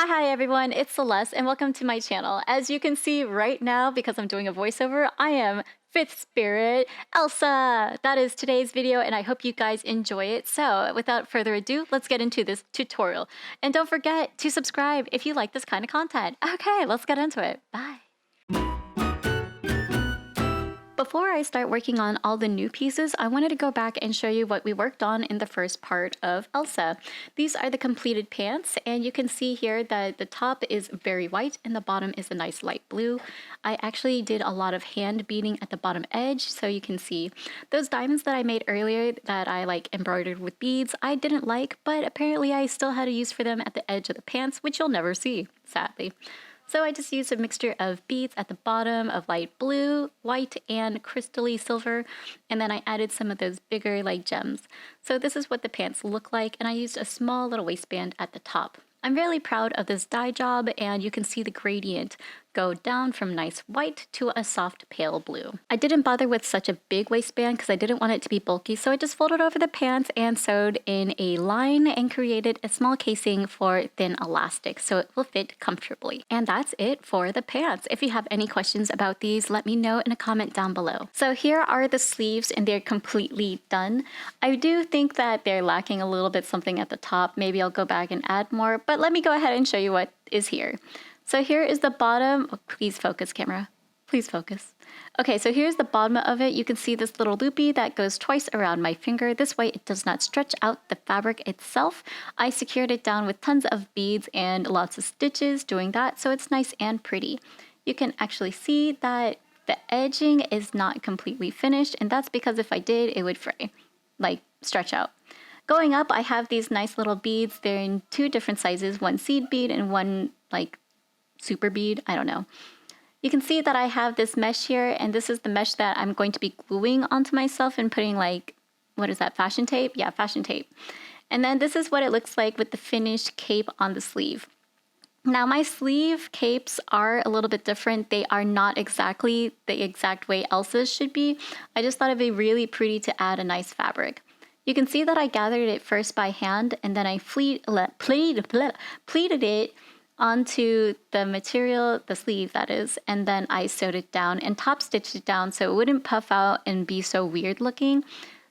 Hi everyone, it's Celeste and welcome to my channel. As you can see right now, because I'm doing a voiceover, I am Fifth Spirit Elsa. That is today's video and I hope you guys enjoy it. So without further ado, let's get into this tutorial. And don't forget to subscribe if you like this kind of content. Okay, let's get into it. Bye. Before I start working on all the new pieces, I wanted to go back and show you what we worked on in the first part of Elsa. These are the completed pants, and you can see here that the top is very white and the bottom is a nice light blue. I actually did a lot of hand beading at the bottom edge, so you can see those diamonds that I made earlier that I embroidered with beads, I didn't like, but apparently I still had a use for them at the edge of the pants, which you'll never see, sadly. So I just used a mixture of beads at the bottom of light blue, white, and crystally silver, and then I added some of those bigger gems. So this is what the pants look like, and I used a small little waistband at the top. I'm really proud of this dye job, and you can see the gradient go down from nice white to a soft pale blue. I didn't bother with such a big waistband because I didn't want it to be bulky, so I just folded over the pants and sewed in a line and created a small casing for thin elastic so it will fit comfortably. And that's it for the pants. If you have any questions about these, let me know in a comment down below. So here are the sleeves and they're completely done. I do think that they're lacking a little bit something at the top. Maybe I'll go back and add more, but let me go ahead and show you what is here. So here is the bottom. Oh, please focus, camera. Please focus. Okay, so here's the bottom of it. You can see this little loopy that goes twice around my finger. This way it does not stretch out the fabric itself. I secured it down with tons of beads and lots of stitches doing that, so it's nice and pretty. You can actually see that the edging is not completely finished, and that's because if I did, it would fray, stretch out. Going up, I have these nice little beads. They're in two different sizes, one seed bead and one super bead, I don't know. You can see that I have this mesh here, and this is the mesh that I'm going to be gluing onto myself and putting what is that, fashion tape? Yeah, fashion tape. And then this is what it looks like with the finished cape on the sleeve. Now my sleeve capes are a little bit different. They are not exactly the exact way Elsa's should be. I just thought it'd be really pretty to add a nice fabric. You can see that I gathered it first by hand and then I pleated it onto the material, the sleeve that is, and then I sewed it down and top stitched it down so it wouldn't puff out and be so weird looking.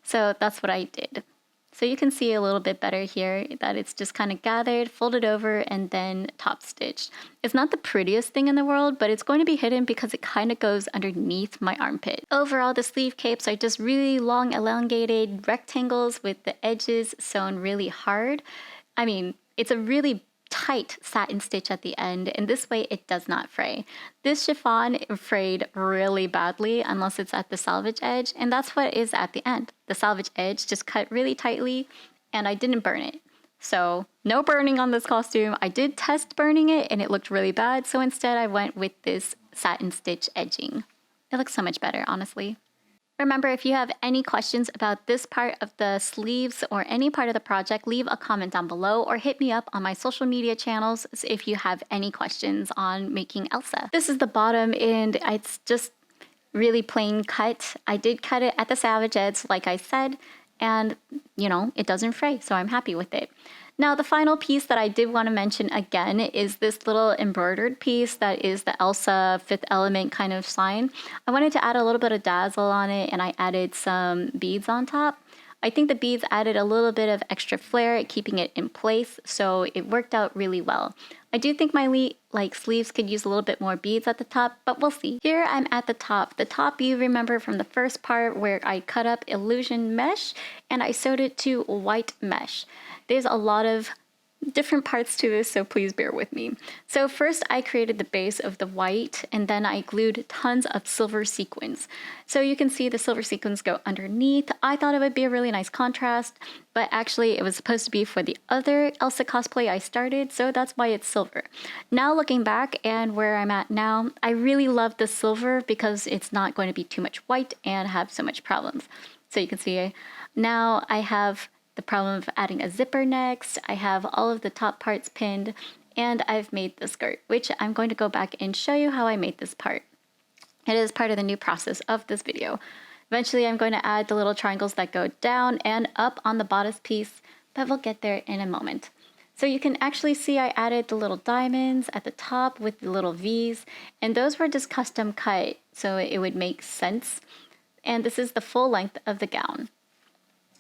So that's what I did. So you can see a little bit better here that it's just kind of gathered, folded over, and then top stitched. It's not the prettiest thing in the world, but it's going to be hidden because it kind of goes underneath my armpit. Overall, the sleeve capes are just really long, elongated rectangles with the edges sewn really hard. I mean, it's a really tight satin stitch at the end, and this way it does not fray. This chiffon frayed really badly unless it's at the selvage edge, and that's what is at the end. The selvage edge just cut really tightly, and I didn't burn it. So no burning on this costume. I did test burning it and it looked really bad, so instead I went with this satin stitch edging. It looks so much better, honestly. Remember, if you have any questions about this part of the sleeves or any part of the project, leave a comment down below or hit me up on my social media channels if you have any questions on making Elsa. This is the bottom and it's just really plain cut. I did cut it at the selvage edge, like I said, and it doesn't fray, so I'm happy with it. Now, the final piece that I did want to mention again is this little embroidered piece that is the Elsa Fifth Element kind of sign. I wanted to add a little bit of dazzle on it, and I added some beads on top. I think the beads added a little bit of extra flair, keeping it in place, so it worked out really well. I do think my sleeves could use a little bit more beads at the top, but we'll see. Here I'm at the top. The top you remember from the first part where I cut up illusion mesh and I sewed it to white mesh. There's a lot of different parts to this, so please bear with me. So first I created the base of the white and then I glued tons of silver sequins. So you can see the silver sequins go underneath. I thought it would be a really nice contrast, but actually it was supposed to be for the other Elsa cosplay I started, so that's why it's silver. Now looking back and where I'm at now, I really love the silver because it's not going to be too much white and have so much problems. So you can see now I have the problem of adding a zipper next. I have all of the top parts pinned, and I've made the skirt, which I'm going to go back and show you how I made this part. It is part of the new process of this video. Eventually, I'm going to add the little triangles that go down and up on the bodice piece, but we'll get there in a moment. So you can actually see I added the little diamonds at the top with the little V's, and those were just custom cut so it would make sense. And this is the full length of the gown.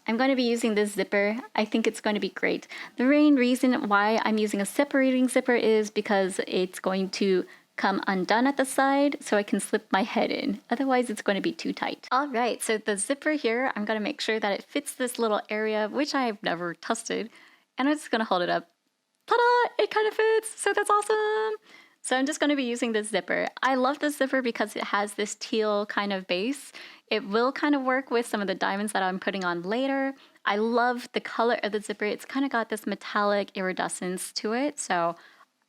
I'm going to be using this zipper. I think it's going to be great. The main reason why I'm using a separating zipper is because it's going to come undone at the side so I can slip my head in. Otherwise it's going to be too tight. All right, so the zipper here, I'm going to make sure that it fits this little area, which I've never tested. And I'm just going to hold it up. Ta-da! It kind of fits, so that's awesome! So I'm just going to be using this zipper. I love this zipper because it has this teal kind of base. It will kind of work with some of the diamonds that I'm putting on later. I love the color of the zipper. It's kind of got this metallic iridescence to it. So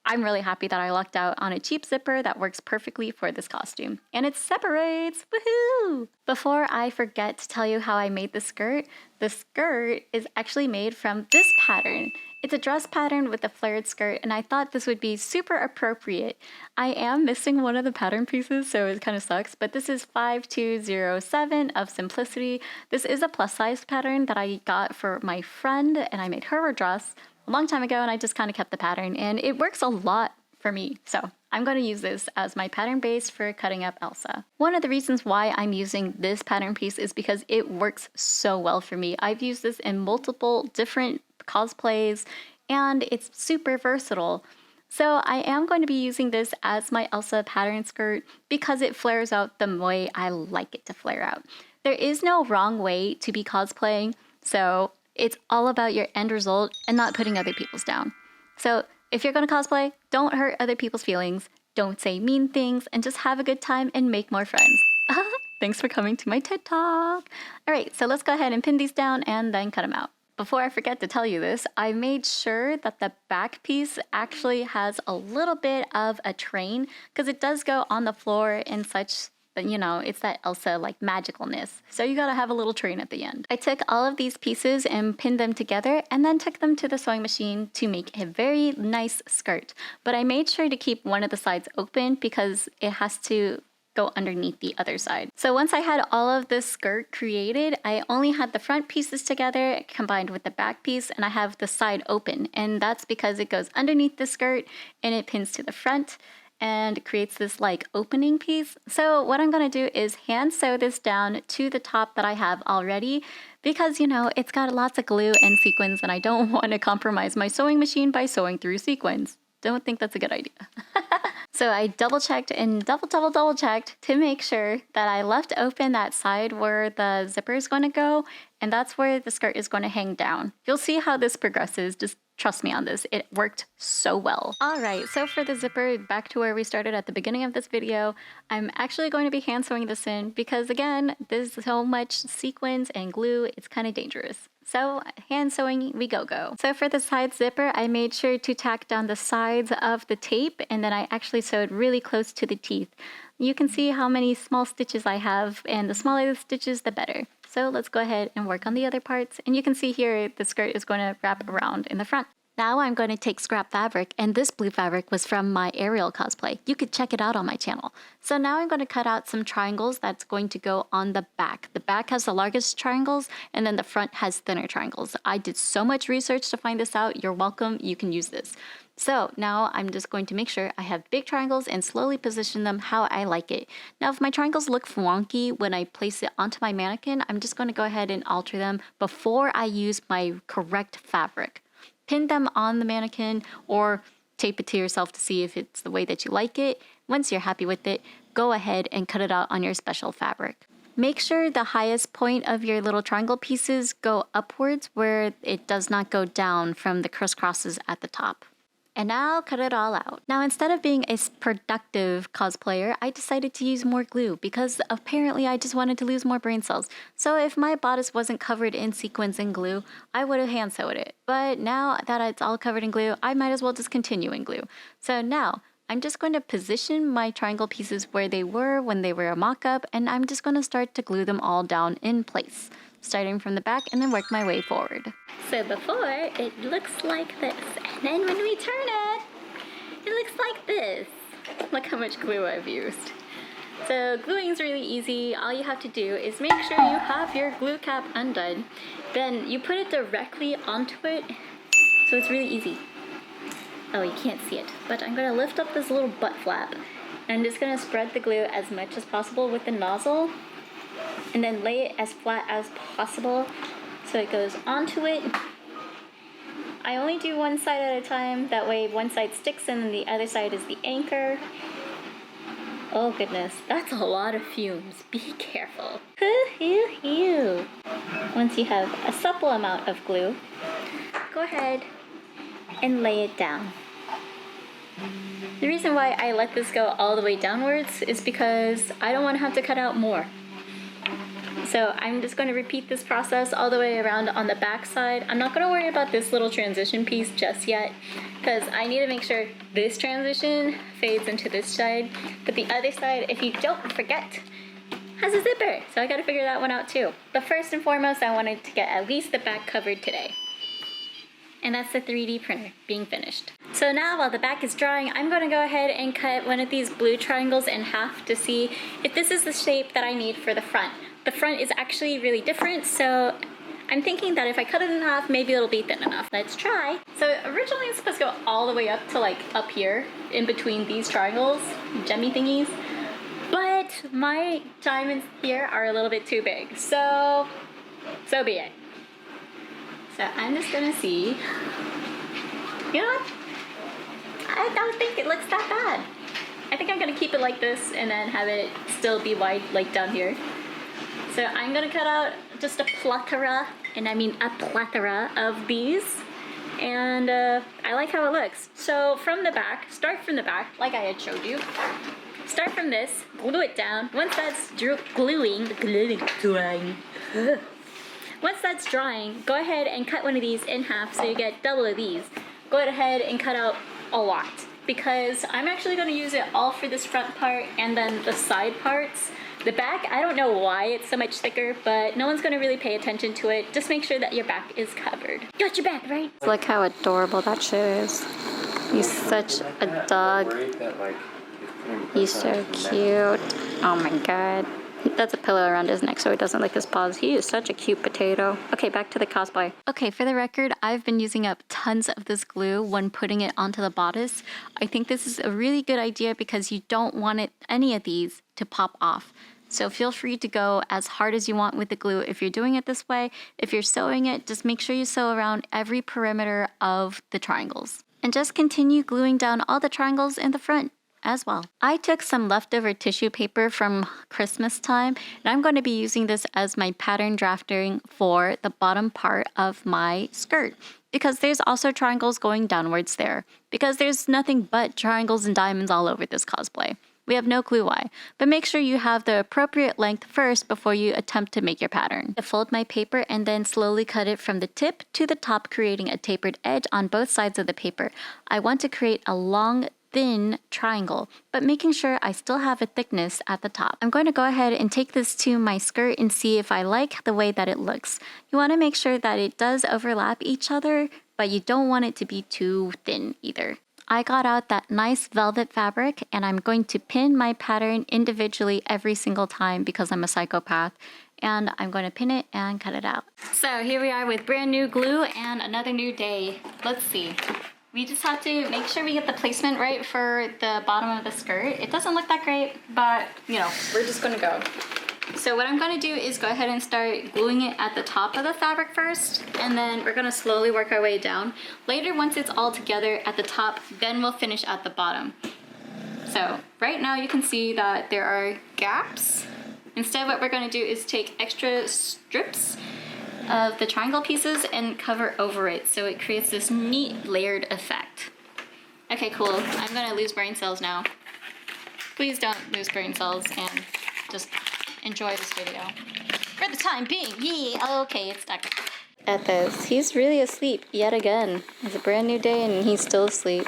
I'm really happy that I lucked out on a cheap zipper that works perfectly for this costume. And it separates! Woohoo! Before I forget to tell you how I made the skirt is actually made from this pattern. It's a dress pattern with a flared skirt, and I thought this would be super appropriate. I am missing one of the pattern pieces, so it kind of sucks, but this is 5207 of Simplicity. This is a plus-size pattern that I got for my friend, and I made her a dress a long time ago, and I just kind of kept the pattern, and it works a lot for me. So I'm going to use this as my pattern base for cutting up Elsa. One of the reasons why I'm using this pattern piece is because it works so well for me. I've used this in multiple different cosplays, and it's super versatile. So I am going to be using this as my Elsa pattern skirt because it flares out the way I like it to flare out. There is no wrong way to be cosplaying, so it's all about your end result and not putting other people's down. So if you're going to cosplay, don't hurt other people's feelings, don't say mean things, and just have a good time and make more friends. Thanks for coming to my TED Talk. All right, so let's go ahead and pin these down and then cut them out. Before I forget to tell you this, I made sure that the back piece actually has a little bit of a train because it does go on the floor and such. You know, it's that Elsa like magicalness. So you gotta have a little train at the end. I took all of these pieces and pinned them together and then took them to the sewing machine to make a very nice skirt. But I made sure to keep one of the sides open because it has to go underneath the other side. So once I had all of this skirt created, I only had the front pieces together combined with the back piece, and I have the side open. And that's because it goes underneath the skirt and it pins to the front and creates this like opening piece. So what I'm going to do is hand sew this down to the top that I have already because, you know, it's got lots of glue and sequins and I don't want to compromise my sewing machine by sewing through sequins. Don't think that's a good idea. So I double checked and double checked to make sure that I left open that side where the zipper is going to go, and that's where the skirt is going to hang down. You'll see how this progresses. Just trust me on this. It worked so well. All right, so for the zipper, back to where we started at the beginning of this video, I'm actually going to be hand sewing this in because again, there's so much sequins and glue, it's kind of dangerous. So hand sewing, we go. So for the side zipper, I made sure to tack down the sides of the tape and then I actually sewed really close to the teeth. You can see how many small stitches I have, and the smaller the stitches, the better. So let's go ahead and work on the other parts. And you can see here, the skirt is going to wrap around in the front. Now I'm going to take scrap fabric, and this blue fabric was from my Ariel cosplay. You could check it out on my channel. So now I'm going to cut out some triangles that's going to go on the back. The back has the largest triangles, and then the front has thinner triangles. I did so much research to find this out. You're welcome. You can use this. So now I'm just going to make sure I have big triangles and slowly position them how I like it. Now if my triangles look wonky when I place it onto my mannequin, I'm just going to go ahead and alter them before I use my correct fabric. Pin them on the mannequin or tape it to yourself to see if it's the way that you like it. Once you're happy with it, go ahead and cut it out on your special fabric. Make sure the highest point of your little triangle pieces go upwards where it does not go down from the crisscrosses at the top. And now cut it all out. Now instead of being a productive cosplayer, I decided to use more glue because apparently I just wanted to lose more brain cells. So if my bodice wasn't covered in sequins and glue, I would have hand sewed it. But now that it's all covered in glue, I might as well just continue in glue. So now I'm just going to position my triangle pieces where they were when they were a mock-up, and I'm just going to start to glue them all down in place, starting from the back and then work my way forward. So before, it looks like this, and then when we turn it, it looks like this. Look how much glue I've used. So gluing is really easy. All you have to do is make sure you have your glue cap undone. Then you put it directly onto it, so it's really easy. Oh, you can't see it, but I'm gonna lift up this little butt flap. And I'm just gonna spread the glue as much as possible with the nozzle, and then lay it as flat as possible so it goes onto it. I only do one side at a time, that way one side sticks and then the other side is the anchor. Oh goodness, that's a lot of fumes. Be careful. Once you have a supple amount of glue, go ahead and lay it down. The reason why I let this go all the way downwards is because I don't want to have to cut out more. So I'm just going to repeat this process all the way around on the back side. I'm not going to worry about this little transition piece just yet, because I need to make sure this transition fades into this side. But the other side, if you don't forget, has a zipper. So I got to figure that one out too. But first and foremost, I wanted to get at least the back covered today. And that's the 3D printer being finished. So now while the back is drying, I'm going to go ahead and cut one of these blue triangles in half to see if this is the shape that I need for the front. The front is actually really different, so I'm thinking that if I cut it in half, maybe it'll be thin enough. Let's try. So originally it's supposed to go all the way up to like up here in between these triangles, gemmy thingies. But my diamonds here are a little bit too big, so be it. So I'm just gonna see. You know what? I don't think it looks that bad. I think I'm gonna keep it like this and then have it still be wide like down here. So I'm gonna cut out just a plethora, and I mean a plethora of these. And I like how it looks. So from the back, start from the back, like I had showed you. Start from this, glue it down. Once that's Once that's drying, go ahead and cut one of these in half so you get double of these. Go ahead and cut out a lot, because I'm actually going to use it all for this front part and then the side parts. The back, I don't know why it's so much thicker, but no one's going to really pay attention to it. Just make sure that your back is covered. Got your back, right? Look how adorable that shit is. He's such a dog. He's so cute. Oh my god. That's a pillow around his neck so he doesn't lick his paws. He is such a cute potato. Okay, back to the cosplay. Okay, for the record, I've been using up tons of this glue when putting it onto the bodice. I think this is a really good idea because you don't want any of these to pop off. So feel free to go as hard as you want with the glue if you're doing it this way. If you're sewing it, just make sure you sew around every perimeter of the triangles. And just continue gluing down all the triangles in the front as well. I took some leftover tissue paper from Christmas time, and I'm going to be using this as my pattern drafting for the bottom part of my skirt, because there's also triangles going downwards there, because there's nothing but triangles and diamonds all over this cosplay. We have no clue why, but make sure you have the appropriate length first before you attempt to make your pattern. I fold my paper and then slowly cut it from the tip to the top, creating a tapered edge on both sides of the paper. I want to create a long, thin triangle, but making sure I still have a thickness at the top. I'm going to go ahead and take this to my skirt and see if I like the way that it looks. You want to make sure that it does overlap each other, but you don't want it to be too thin either. I got out that nice velvet fabric and I'm going to pin my pattern individually every single time because I'm a psychopath. And I'm going to pin it and cut it out. So here we are with brand new glue and another new day. Let's see. We just have to make sure we get the placement right for the bottom of the skirt. It doesn't look that great, but you know, we're just gonna go. So what I'm gonna do is go ahead and start gluing it at the top of the fabric first, and then we're gonna slowly work our way down. Later, once it's all together at the top, then we'll finish at the bottom. So right now you can see that there are gaps. Instead, what we're gonna do is take extra strips of the triangle pieces and cover over it so it creates this neat layered effect. Okay, cool. I'm gonna lose brain cells now. Please don't lose brain cells and just enjoy this video. For the time being, yeah, okay, it's stuck. At this, he's really asleep yet again. It's a brand new day and he's still asleep.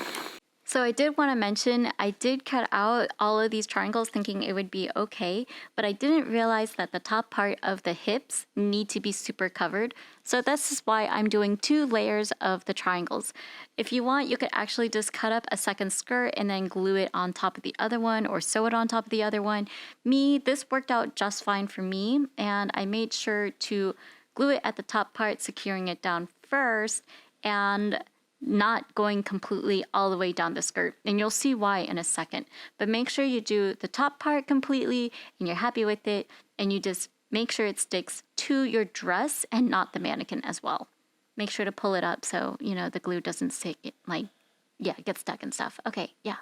So I did want to mention, I did cut out all of these triangles thinking it would be okay, but I didn't realize that the top part of the hips need to be super covered. So this is why I'm doing 2 layers of the triangles. If you want, you could actually just cut up a second skirt and then glue it on top of the other one or sew it on top of the other one. This worked out just fine for me, and I made sure to glue it at the top part, securing it down first, and not going completely all the way down the skirt. And you'll see why in a second. But make sure you do the top part completely and you're happy with it. And you just make sure it sticks to your dress and not the mannequin as well. Make sure to pull it up so, you know, the glue doesn't stick, get stuck and stuff. Okay, yeah.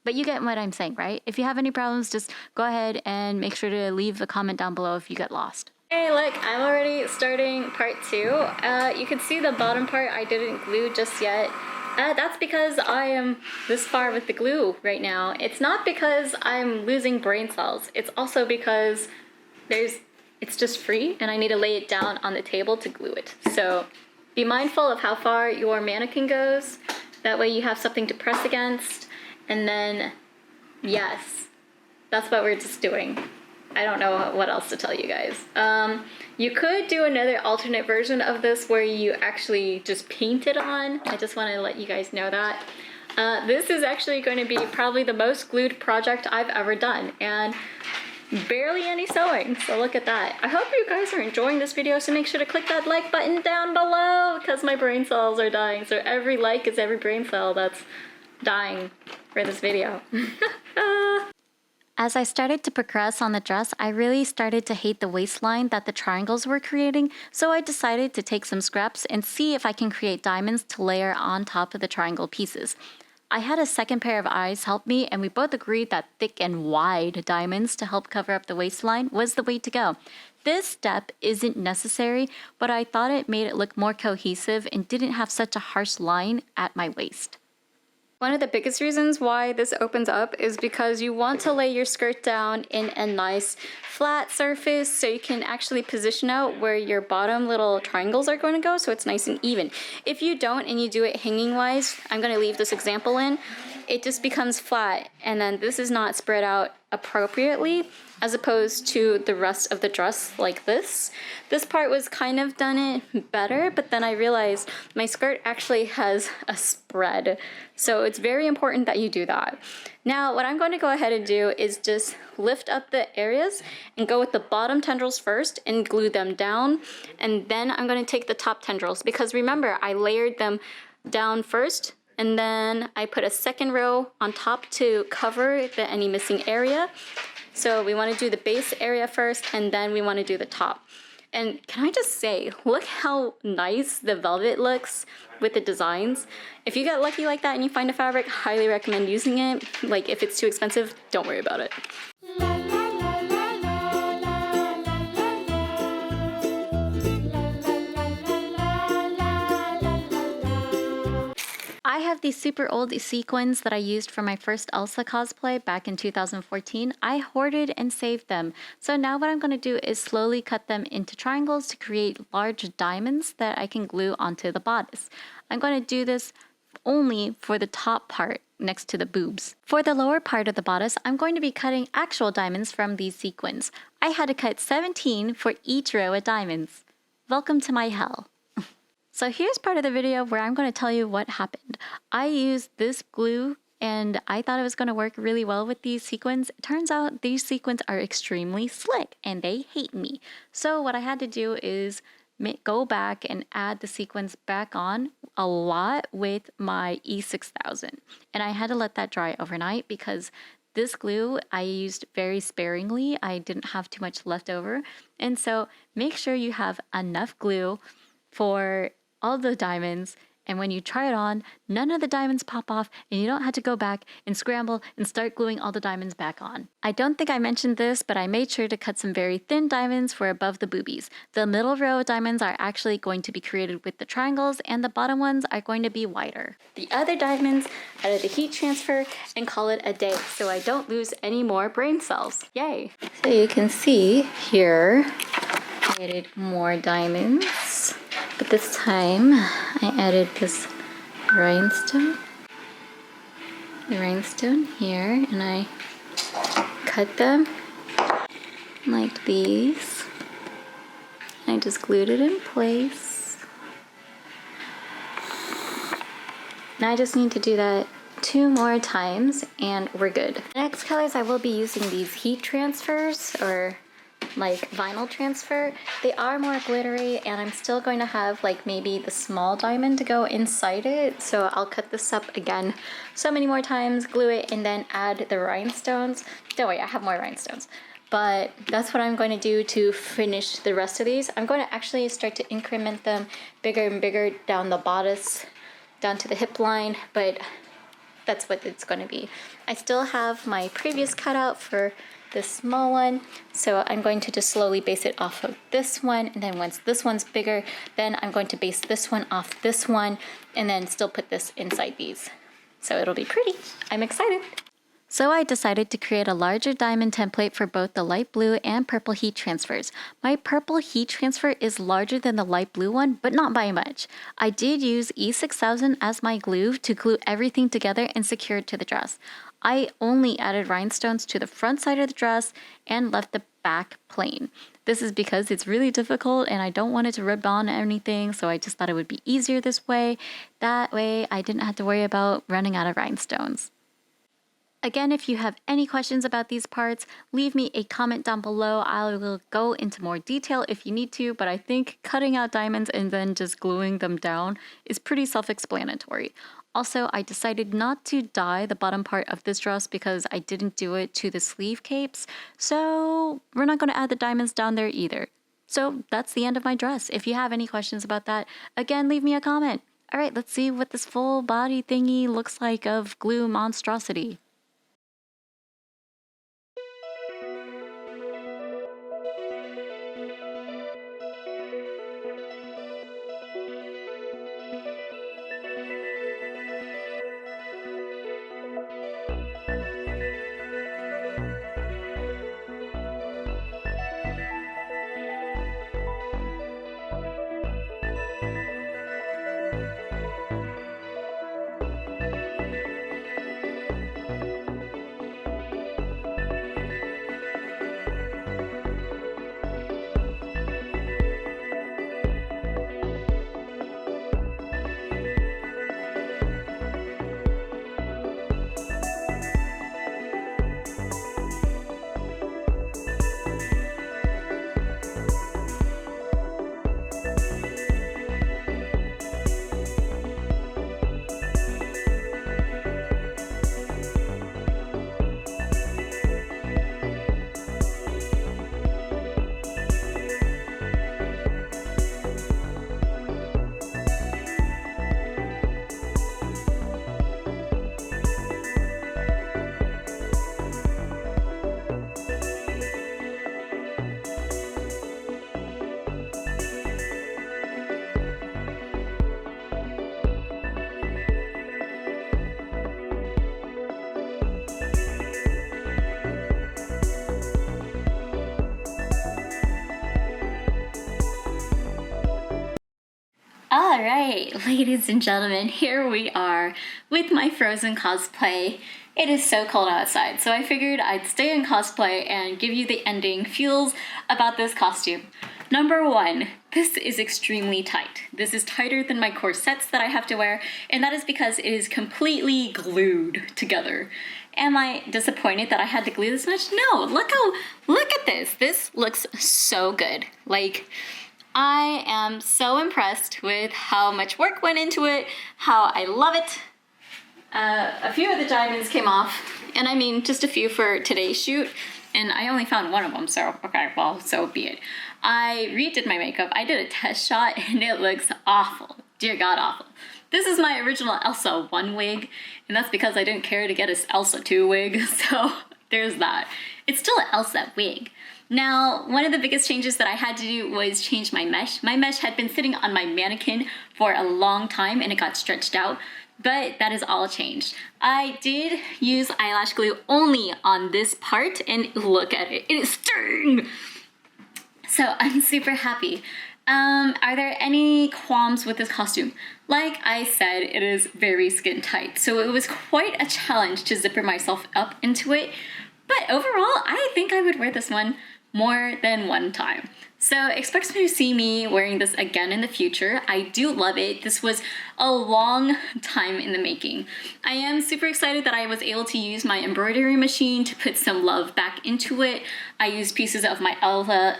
But you get what I'm saying, right? If you have any problems, just go ahead and make sure to leave a comment down below if you get lost. Hey, look, I'm already starting part 2. You can see the bottom part I didn't glue just yet. That's because I am this far with the glue right now. It's not because I'm losing brain cells. It's also because it's just free and I need to lay it down on the table to glue it. So be mindful of how far your mannequin goes. That way you have something to press against. And then, yes, that's what we're just doing. I don't know what else to tell you guys. You could do another alternate version of this where you actually just paint it on. I just want to let you guys know that. This is actually going to be probably the most glued project I've ever done, and barely any sewing, so look at that. I hope you guys are enjoying this video, so make sure to click that like button down below because my brain cells are dying. So every like is every brain cell that's dying for this video. As I started to progress on the dress, I really started to hate the waistline that the triangles were creating, so I decided to take some scraps and see if I can create diamonds to layer on top of the triangle pieces. I had a second pair of eyes help me, and we both agreed that thick and wide diamonds to help cover up the waistline was the way to go. This step isn't necessary, but I thought it made it look more cohesive and didn't have such a harsh line at my waist. One of the biggest reasons why this opens up is because you want to lay your skirt down in a nice flat surface so you can actually position out where your bottom little triangles are going to go so it's nice and even. If you don't and you do it hanging wise, I'm going to leave this example in, it just becomes flat and then this is not spread out appropriately as opposed to the rest of the dress like this. This part was kind of done it better, but then I realized my skirt actually has a spread. So it's very important that you do that. Now what I'm going to go ahead and do is just lift up the areas and go with the bottom tendrils first and glue them down. And then I'm going to take the top tendrils because remember I layered them down first and then I put a second row on top to cover any missing area. So we want to do the base area first and then we want to do the top. And can I just say, look how nice the velvet looks with the designs. If you get lucky like that and you find a fabric, highly recommend using it. Like if it's too expensive, don't worry about it. I have these super old sequins that I used for my first Elsa cosplay back in 2014. I hoarded and saved them. So now what I'm going to do is slowly cut them into triangles to create large diamonds that I can glue onto the bodice. I'm going to do this only for the top part next to the boobs. For the lower part of the bodice, I'm going to be cutting actual diamonds from these sequins. I had to cut 17 for each row of diamonds. Welcome to my hell. So here's part of the video where I'm going to tell you what happened. I used this glue and I thought it was going to work really well with these sequins. It turns out these sequins are extremely slick and they hate me. So what I had to do is go back and add the sequins back on a lot with my E6000. And I had to let that dry overnight because this glue I used very sparingly. I didn't have too much left over. And so make sure you have enough glue for all the diamonds, and when you try it on, none of the diamonds pop off and you don't have to go back and scramble and start gluing all the diamonds back on. I don't think I mentioned this, but I made sure to cut some very thin diamonds for above the boobies. The middle row of diamonds are actually going to be created with the triangles and the bottom ones are going to be wider. The other diamonds out of the heat transfer and call it a day so I don't lose any more brain cells. Yay! So you can see here I added more diamonds. But this time, I added this rhinestone. The rhinestone here, and I cut them like these. I just glued it in place. Now I just need to do that 2 more times, and we're good. The next colors I will be using these heat transfers, or like vinyl transfer. They are more glittery, and I'm still going to have like maybe the small diamond to go inside it. So I'll cut this up again so many more times, glue it, and then add the rhinestones. Don't worry, I have more rhinestones. But that's what I'm going to do to finish the rest of these. I'm going to actually start to increment them bigger and bigger down the bodice, down to the hip line, but that's what it's going to be. I still have my previous cutout for this small one, so I'm going to just slowly base it off of this one, and then once this one's bigger, then I'm going to base this one off this one, and then still put this inside these. So it'll be pretty. I'm excited. So I decided to create a larger diamond template for both the light blue and purple heat transfers. My purple heat transfer is larger than the light blue one, but not by much. I did use E6000 as my glue to glue everything together and secure it to the dress. I only added rhinestones to the front side of the dress and left the back plain. This is because it's really difficult and I don't want it to rub on anything, so I just thought it would be easier this way. That way I didn't have to worry about running out of rhinestones. Again, if you have any questions about these parts, leave me a comment down below. I will go into more detail if you need to, but I think cutting out diamonds and then just gluing them down is pretty self-explanatory. Also, I decided not to dye the bottom part of this dress because I didn't do it to the sleeve capes, so we're not going to add the diamonds down there either. So that's the end of my dress. If you have any questions about that, again, leave me a comment. Alright, let's see what this full body thingy looks like of glue monstrosity. Alright, ladies and gentlemen, here we are with my Frozen cosplay. It is so cold outside, so I figured I'd stay in cosplay and give you the ending feels about this costume. Number one, this is extremely tight. This is tighter than my corsets that I have to wear, and that is because it is completely glued together. Am I disappointed that I had to glue this much? No, look at this. This looks so good. Like, I am so impressed with how much work went into it, how I love it. A few of the diamonds came off, and I mean just a few for today's shoot, and I only found one of them, so okay, well, so be it. I redid my makeup. I did a test shot, and it looks awful. Dear God, awful. This is my original Elsa 1 wig, and that's because I didn't care to get an Elsa 2 wig, so there's that. It's still an Elsa wig. Now, one of the biggest changes that I had to do was change my mesh. My mesh had been sitting on my mannequin for a long time and it got stretched out, but that is all changed. I did use eyelash glue only on this part, and look at it, it is stirring! So I'm super happy. Are there any qualms with this costume? Like I said, it is very skin tight, so it was quite a challenge to zipper myself up into it, but overall, I think I would wear this one more than one time. So expect to see me wearing this again in the future. I do love it. This was a long time in the making. I am super excited that I was able to use my embroidery machine to put some love back into it. I used pieces of my Elsa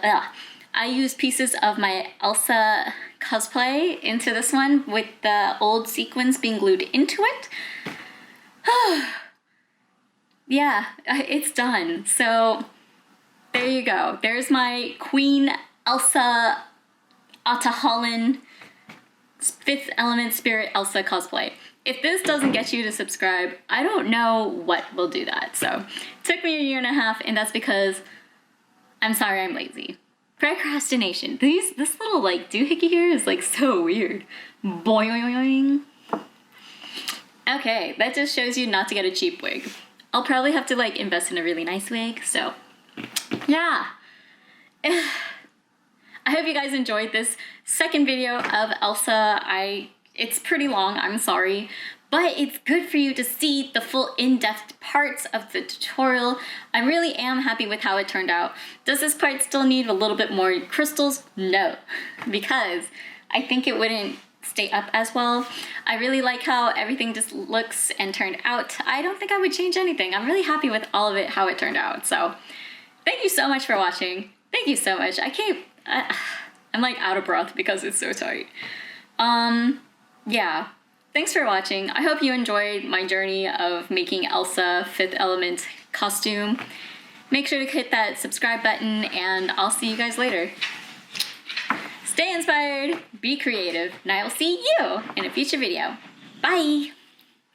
cosplay into this one with the old sequins being glued into it. Yeah, it's done. So there you go. There's my Queen Elsa Atahalan Fifth Element Spirit Elsa cosplay. If this doesn't get you to subscribe, I don't know what will do that. So it took me a year and a half, and that's because I'm sorry, I'm lazy. Procrastination. This little like doohickey here is like so weird. Boing. Okay, that just shows you not to get a cheap wig. I'll probably have to like invest in a really nice wig, so yeah. I hope you guys enjoyed this second video of Elsa. It's pretty long, I'm sorry, but it's good for you to see the full in-depth parts of the tutorial. I really am happy with how it turned out. Does this part still need a little bit more crystals? No, because I think it wouldn't stay up as well. I really like how everything just looks and turned out. I don't think I would change anything. I'm really happy with all of it, how it turned out. So thank you so much for watching. Thank you so much. I'm like out of breath because it's so tight. Yeah, thanks for watching. I hope you enjoyed my journey of making Elsa Fifth Element costume. Make sure to hit that subscribe button, and I'll see you guys later. Stay inspired, be creative, and I will see you in a future video. Bye!